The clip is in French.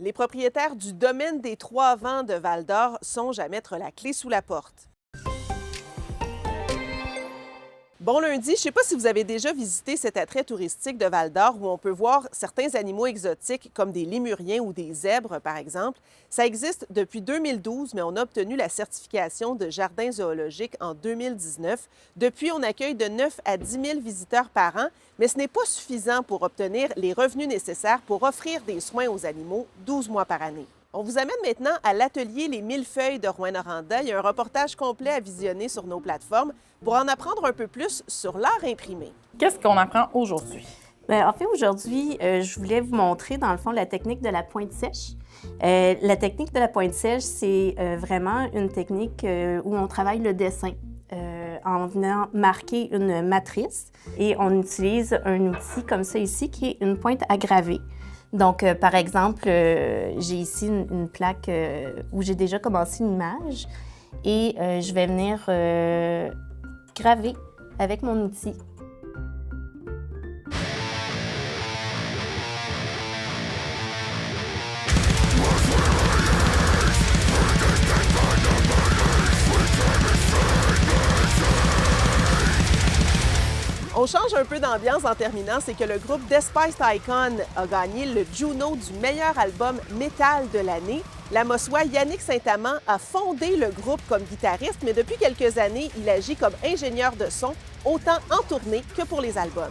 Les propriétaires du domaine des Trois Vents de Val-d'Or songent à mettre la clé sous la porte. Bon lundi, je ne sais pas si vous avez déjà visité cet attrait touristique de Val-d'Or où on peut voir certains animaux exotiques comme des lémuriens ou des zèbres, par exemple. Ça existe depuis 2012, mais on a obtenu la certification de jardin zoologique en 2019. Depuis, on accueille de 9 à 10 000 visiteurs par an, mais ce n'est pas suffisant pour obtenir les revenus nécessaires pour offrir des soins aux animaux 12 mois par année. On vous amène maintenant à l'atelier Les Millefeuilles de Rouyn-Noranda. Il y a un reportage complet à visionner sur nos plateformes pour en apprendre un peu plus sur l'art imprimé. Qu'est-ce qu'on apprend aujourd'hui? Bien, en fait, aujourd'hui, je voulais vous montrer, dans le fond, la technique de la pointe sèche. La technique de la pointe sèche, c'est vraiment une technique où on travaille le dessin en venant marquer une matrice et on utilise un outil comme ça ici qui est une pointe à graver. Donc, par exemple, j'ai ici une plaque où j'ai déjà commencé une image et je vais venir graver avec mon outil. On change un peu d'ambiance en terminant, c'est que le groupe Despiced Icon a gagné le Juno du meilleur album métal de l'année. La Mossois Yannick Saint-Amand a fondé le groupe comme guitariste, mais depuis quelques années, il agit comme ingénieur de son, autant en tournée que pour les albums.